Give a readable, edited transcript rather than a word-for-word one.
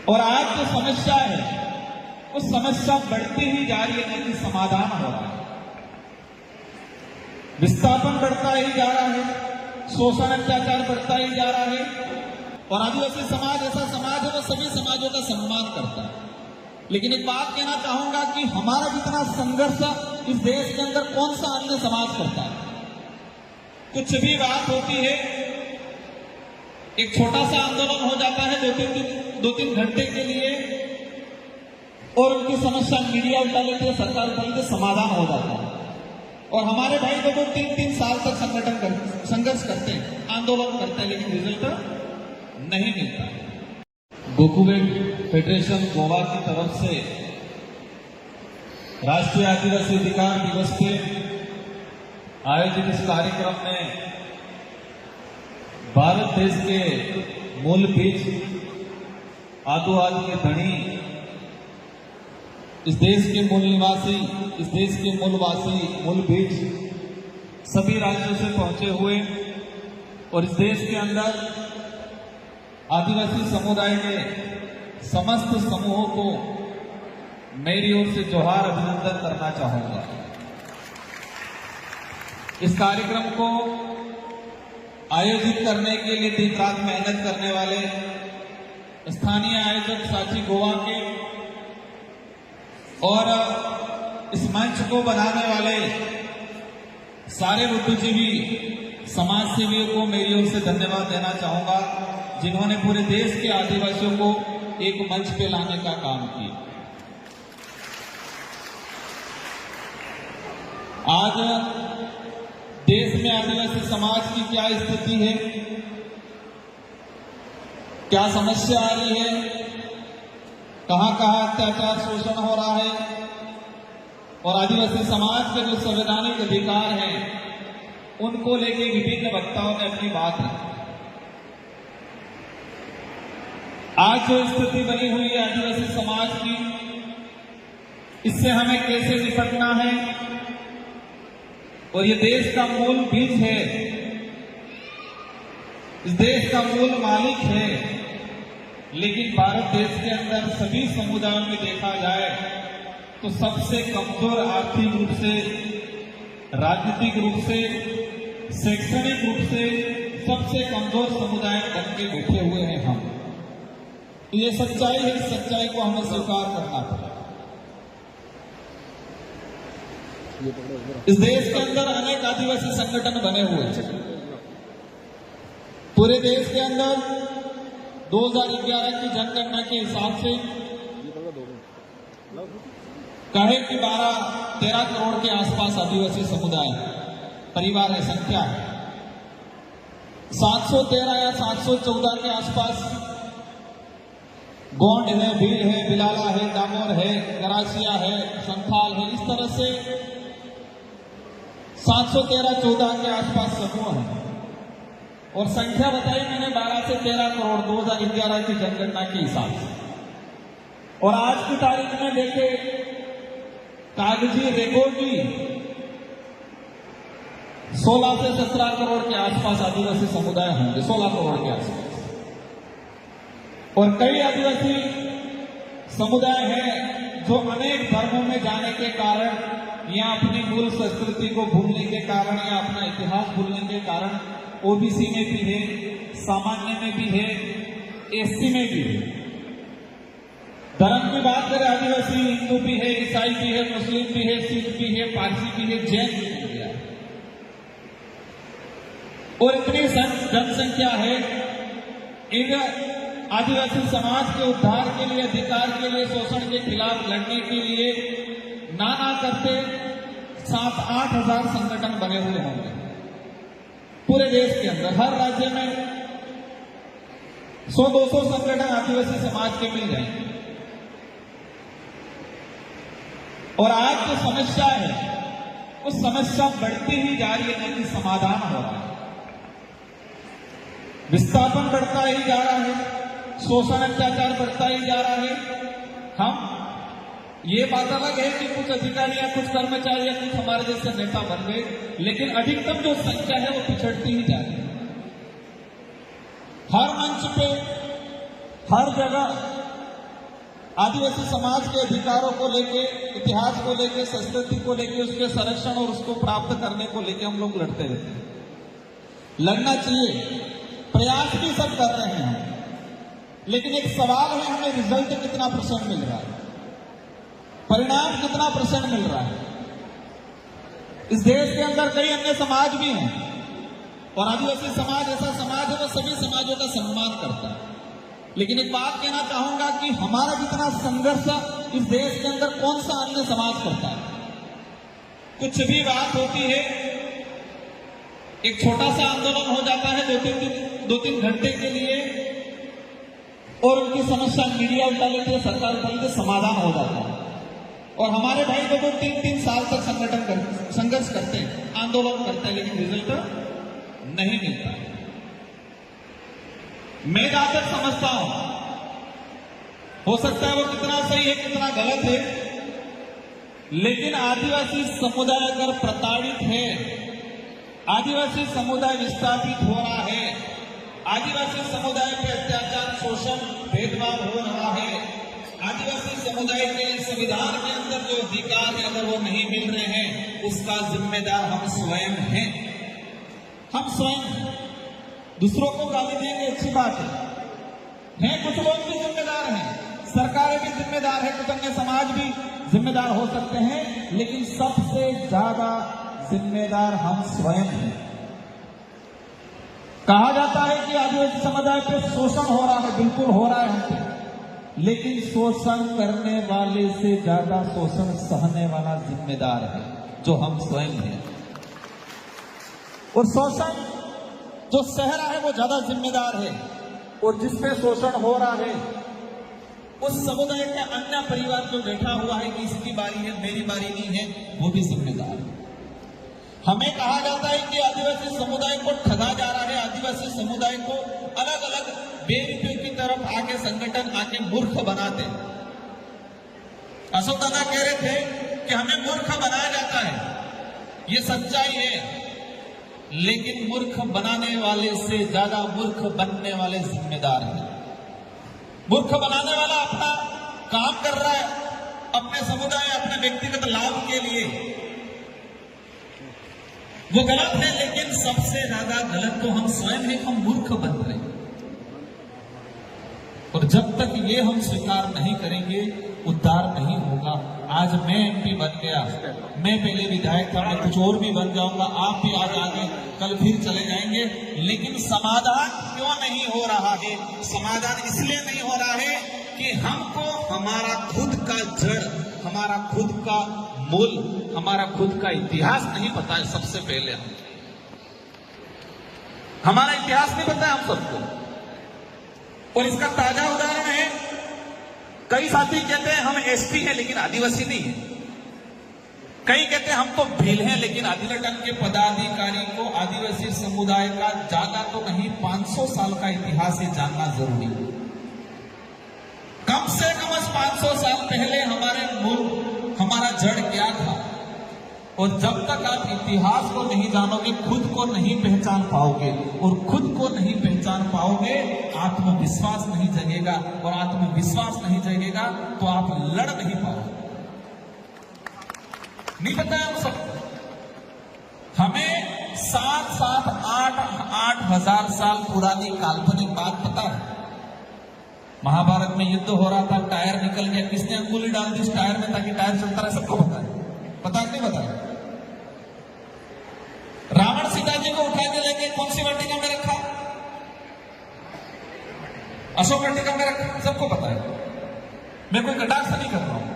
और आज जो समस्या है वो समस्या बढ़ती ही जा रही है, नहीं समाधान हो रहा है। विस्थापन बढ़ता ही जा रहा है, शोषण अत्याचार बढ़ता ही जा रहा है। और आदिवासी समाज ऐसा समाज है वो सभी समाजों का सम्मान करता है। लेकिन एक बात कहना चाहूंगा कि हमारा जितना संघर्ष इस देश के अंदर कौन सा अन्य समाज करता है। कुछ भी बात होती है, एक छोटा सा आंदोलन हो जाता है दो तीन घंटे के लिए, और उनकी समस्या मीडिया उठा लेती है, सरकार उठा लेती है, समाधान हो जाता है। और हमारे भाई लोग 3-3 साल तक संघर्ष करते हैं, आंदोलन करते हैं, लेकिन रिजल्ट नहीं मिलता। गोकुवेट फेडरेशन गोवा की तरफ से राष्ट्रीय आदिवासी अधिकार दिवस पे आयोजित इस कार्यक्रम में भारत देश के मूल बीज आदिवासी के धनी, इस देश के मूल निवासी, इस देश के मूलवासी, मूल बीज सभी राज्यों से पहुंचे हुए और इस देश के अंदर आदिवासी समुदाय के समस्त समूहों को मेरी ओर से जोहार अभिनंदन करना चाहूंगा। इस कार्यक्रम को आयोजित करने के लिए दिन रात मेहनत करने वाले स्थानीय आयोजक साची गोवा के और इस मंच को बनाने वाले सारे बुद्धिजीवी समाज सेवियों को मेरी ओर से धन्यवाद देना चाहूंगा, जिन्होंने पूरे देश के आदिवासियों को एक मंच पे लाने का काम किया। आज देश में आदिवासी समाज की क्या स्थिति है, क्या समस्या आ रही है, कहां कहां अत्याचार शोषण हो रहा है, और आदिवासी समाज के जो संवैधानिक अधिकार हैं उनको लेके विभिन्न वक्ताओं ने अपनी बात रखी। आज जो स्थिति बनी हुई है आदिवासी समाज की, इससे हमें कैसे निपटना है, और ये देश का मूल बीज है, इस देश का मूल मालिक है, लेकिन भारत देश के अंदर सभी समुदायों में देखा जाए तो सबसे कमजोर आर्थिक रूप से, राजनीतिक रूप से, शैक्षणिक रूप से सबसे कमजोर समुदाय बन के बैठे हुए हैं हम। तो ये सच्चाई है, इस सच्चाई को हमें स्वीकार करना पड़ेगा। इस देश के अंदर अनेक आदिवासी संगठन बने हुए हैं। पूरे देश के अंदर 2011 की जनगणना के हिसाब से कहे कि 12-13 करोड़ के आसपास आदिवासी समुदाय परिवार है, संख्या है। 713 या 714 के आसपास गोंड है, भील है, बिलाला है, डामोर है, गरासिया है, संथाल है, इस तरह से 713-14 के आसपास समूह है। और संख्या बताई मैंने 12 से 13 करोड़ 2011 की जनगणना के हिसाब से। और आज की तारीख में देखे कागजी रिकॉर्ड की 16 से 17 करोड़ के आसपास आदिवासी समुदाय होंगे, 16 करोड़ के आसपास। और कई आदिवासी समुदाय हैं जो अनेक धर्मों में जाने के कारण या अपनी मूल संस्कृति को भूलने के कारण या अपना इतिहास भूलने के कारण ओबीसी में भी है, सामान्य में भी है, एससी में भी है। धर्म की बात करें, आदिवासी हिंदू भी है, ईसाई भी है, मुस्लिम भी है, सिख भी है, पारसी भी है, जैन भी है। और इतनी जनसंख्या है, इन आदिवासी समाज के उद्धार के लिए, अधिकार के लिए, शोषण के खिलाफ लड़ने के लिए नाना करते 7-8 हजार संगठन बने हुए होंगे पूरे देश के अंदर। हर राज्य में 100-200 संगठन आदिवासी समाज के मिल जाएंगे। और आज जो समस्या है वो समस्या बढ़ती ही जा रही है, नहीं समाधान हो रहा है। विस्थापन बढ़ता ही जा रहा है, शोषण अत्याचार बढ़ता ही जा रहा है। हम ये बात अलग है कि कुछ अधिकारी या कुछ कर्मचारी या कुछ हमारे जैसे नेता बन गए, लेकिन अधिकतम जो संख्या है वो पिछड़ती ही जा रही है। हर मंच पे, हर जगह आदिवासी समाज के अधिकारों को लेके, इतिहास को लेके, संस्कृति को लेके, उसके संरक्षण और उसको प्राप्त करने को लेके हम लोग लड़ते रहते हैं। लड़ना चाहिए, प्रयास भी सब कर रहे हैं, लेकिन एक सवाल है, हमें रिजल्ट कितना % मिल रहा है, परिणाम कितना % मिल रहा है। इस देश के अंदर कई अन्य समाज भी हैं और आदिवासी समाज ऐसा समाज है वो सभी समाजों का सम्मान करता है। लेकिन एक बात कहना चाहूंगा कि हमारा जितना संघर्ष इस देश के अंदर कौन सा अन्य समाज करता है। कुछ भी बात होती है, एक छोटा सा आंदोलन हो जाता है 2-3 घंटे के लिए और उनकी समस्या मीडिया उठा लेती है, सरकार उठा लेती है, समाधान हो जाता है। और हमारे भाई 2-3 साल तक संघर्ष करते हैं, आंदोलन करते हैं, लेकिन रिजल्ट नहीं मिलता। मैं जहां तक समझता हूं, हो सकता है वो कितना सही है कितना गलत है, लेकिन आदिवासी समुदाय अगर प्रताड़ित है, आदिवासी समुदाय विस्थापित हो रहा है, आदिवासी समुदाय पे अत्याचार, शोषण, भेदभाव हो रहा है, आदिवासी समुदाय के संविधान के अंदर जो अधिकार है अगर वो नहीं मिल रहे हैं, उसका जिम्मेदार हम स्वयं हैं। हम स्वयं दूसरों को गाली देंगे अच्छी बात है, कुछ लोग भी जिम्मेदार हैं, सरकारें भी जिम्मेदार है, कुछ अन्य समाज भी जिम्मेदार हो सकते हैं, लेकिन सबसे ज्यादा जिम्मेदार हम स्वयं हैं। कहा जाता है कि आदिवासी समुदाय पे शोषण हो रहा है, बिल्कुल हो रहा है हमसे, लेकिन शोषण करने वाले से ज्यादा शोषण सहने वाला जिम्मेदार है, जो हम स्वयं हैं। और शोषण जो सह रहा है वो ज्यादा जिम्मेदार है, और जिसपे शोषण हो रहा है उस समुदाय के अन्य परिवार जो बैठा हुआ है कि इसकी बारी है, मेरी बारी नहीं है, वो भी जिम्मेदार है। हमें कहा जाता है कि आदिवासी समुदाय को ठगा जा रहा है, आदिवासी समुदाय को अलग अलग बेनिफिट की तरफ आके संगठन आके मूर्ख बनाते। अशोक दादा कह रहे थे कि हमें मूर्ख बनाया जाता है, ये सच्चाई है, लेकिन मूर्ख बनाने वाले से ज्यादा मूर्ख बनने वाले जिम्मेदार हैं। मूर्ख बनाने वाला अपना काम कर रहा है अपने समुदाय, अपने व्यक्तिगत लाभ के लिए, वो गलत है, लेकिन सबसे ज्यादा गलत तो हम स्वयं हैं, हम मूर्ख बन रहे हैं। और जब तक ये हम स्वीकार नहीं करेंगे, उद्धार नहीं होगा। आज मैं MP बन गया, मैं पहले विधायक था, मैं कुछ और भी बन जाऊंगा, आप भी आज आगे कल फिर चले जाएंगे, लेकिन समाधान क्यों नहीं हो रहा है? समाधान इसलिए नहीं हो रहा है कि हमको हमारा खुद का जड़, हमारा खुद का मूल, हमारा खुद का इतिहास नहीं पता है। सबसे पहले हमारा इतिहास नहीं पता है हम सबको, और इसका ताजा उदाहरण है, कई साथी कहते हैं हम ST हैं लेकिन आदिवासी नहीं है, कई कहते हैं हम तो भील हैं, लेकिन आदिलटन के पदाधिकारी को आदिवासी समुदाय का ज्यादा तो नहीं 500 साल का इतिहास ये जानना जरूरी है। कम से कम 500 साल पहले हमारे मूल, हमारा जड़ क्या था। और जब तक आप इतिहास को नहीं जानोगे, खुद को नहीं पहचान पाओगे, और खुद को नहीं पहचान पाओगे, आत्मविश्वास नहीं जगेगा, और आत्मविश्वास नहीं जगेगा तो आप लड़ नहीं पाओगे। नहीं पता है हम सब, हमें 7-7, 8-8 हजार साल पुरानी काल्पनिक बात पता है। महाभारत में युद्ध हो रहा था, टायर निकल गया, किसने अंगुली डाल दी इस टायर में ताकि टायर चलता रहे, सबको पता है। पता नहीं पता है? रावण सीता जी को उठा के लेके कौन सी वाटिका में रखा? अशोक वाटिका में रखा, सबको पता है। मैं कोई कटाक्ष नहीं कर रहा हूं।